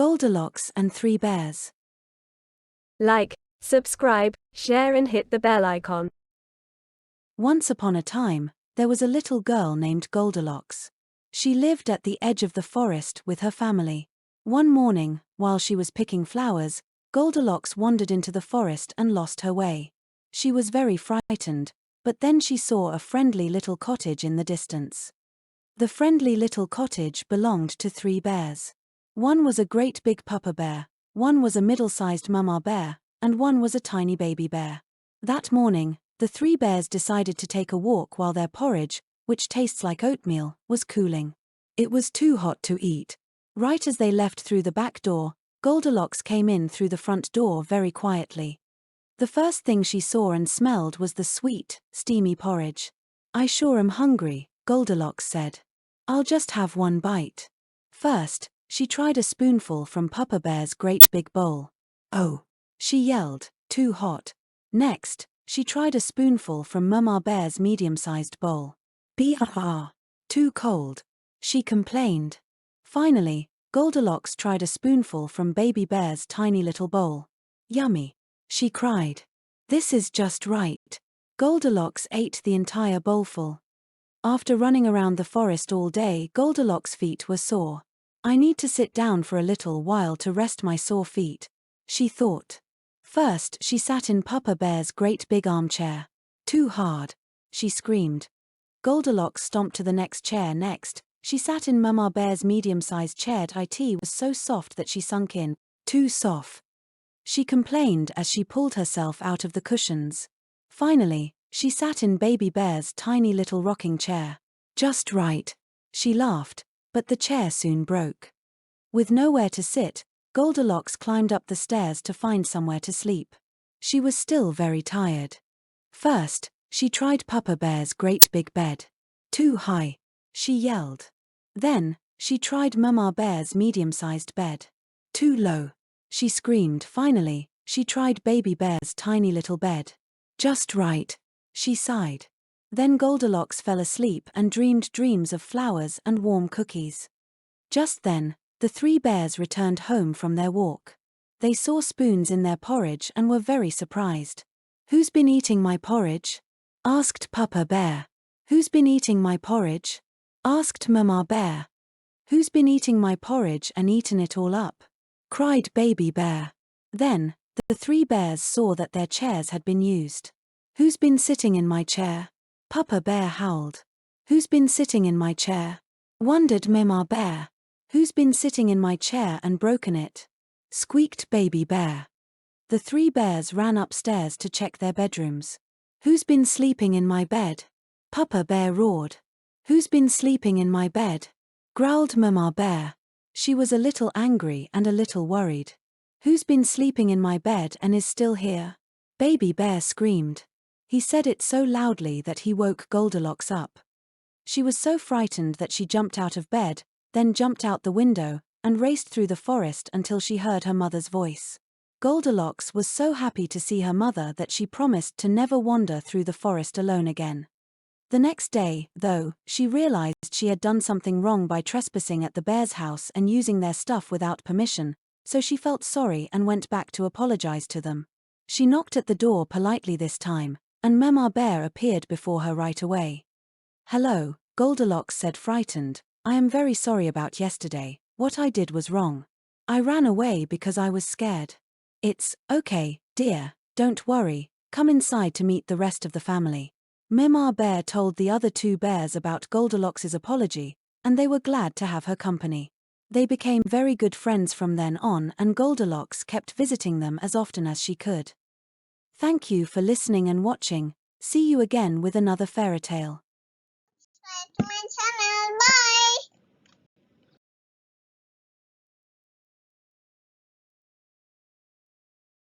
Goldilocks and Three Bears. Like, subscribe, share and hit the bell icon. Once upon a time, there was a little girl named Goldilocks. She lived at the edge of the forest with her family. One morning, while she was picking flowers, Goldilocks wandered into the forest and lost her way. She was very frightened, but then she saw a friendly little cottage in the distance. The friendly little cottage belonged to three bears. One was a great big papa bear, one was a middle-sized mama bear, and one was a tiny baby bear. That morning, the three bears decided to take a walk while their porridge, which tastes like oatmeal, was cooling. It was too hot to eat. Right as they left through the back door, Goldilocks came in through the front door very quietly. The first thing she saw and smelled was the sweet, steamy porridge. "I sure am hungry," Goldilocks said. "I'll just have one bite." First, she tried a spoonful from Papa Bear's great big bowl. "Oh!" she yelled, "too hot." Next, she tried a spoonful from Mama Bear's medium-sized bowl. "Bah! Too cold," she complained. Finally, Goldilocks tried a spoonful from Baby Bear's tiny little bowl. "Yummy!" she cried. "This is just right." Goldilocks ate the entire bowlful. After running around the forest all day, Goldilocks' feet were sore. "I need to sit down for a little while to rest my sore feet," she thought. First, she sat in Papa Bear's great big armchair. "Too hard," she screamed. Goldilocks stomped to the next chair. Next, she sat in Mama Bear's medium-sized chair. It was so soft that she sunk in. "Too soft," she complained as she pulled herself out of the cushions. Finally, she sat in Baby Bear's tiny little rocking chair. "Just right," she laughed, but the chair soon broke. With nowhere to sit, Goldilocks climbed up the stairs to find somewhere to sleep. She was still very tired. First, she tried Papa Bear's great big bed. "Too high," she yelled. Then, she tried Mama Bear's medium-sized bed. "Too low," she screamed. Finally, she tried Baby Bear's tiny little bed. "Just right," she sighed. Then Goldilocks fell asleep and dreamed dreams of flowers and warm cookies. Just then, the three bears returned home from their walk. They saw spoons in their porridge and were very surprised. "Who's been eating my porridge?" asked Papa Bear. "Who's been eating my porridge?" asked Mama Bear. "Who's been eating my porridge and eaten it all up?" cried Baby Bear. Then, the three bears saw that their chairs had been used. "Who's been sitting in my chair?" Papa Bear howled. "Who's been sitting in my chair?" wondered Mama Bear. "Who's been sitting in my chair and broken it?" squeaked Baby Bear. The three bears ran upstairs to check their bedrooms. "Who's been sleeping in my bed?" Papa Bear roared. "Who's been sleeping in my bed?" growled Mama Bear. She was a little angry and a little worried. "Who's been sleeping in my bed and is still here?" Baby Bear screamed. He said it so loudly that he woke Goldilocks up. She was so frightened that she jumped out of bed, then jumped out the window, and raced through the forest until she heard her mother's voice. Goldilocks was so happy to see her mother that she promised to never wander through the forest alone again. The next day, though, she realized she had done something wrong by trespassing at the bears' house and using their stuff without permission, so she felt sorry and went back to apologize to them. She knocked at the door politely this time, and Mama Bear appeared before her right away. "Hello," Goldilocks said, frightened. "I am very sorry about yesterday. What I did was wrong. I ran away because I was scared." "It's okay, dear, don't worry. Come inside to meet the rest of the family." Mama Bear told the other two bears about Goldilocks' apology, and they were glad to have her company. They became very good friends from then on, and Goldilocks kept visiting them as often as she could. Thank you for listening and watching. See you again with another fairy tale.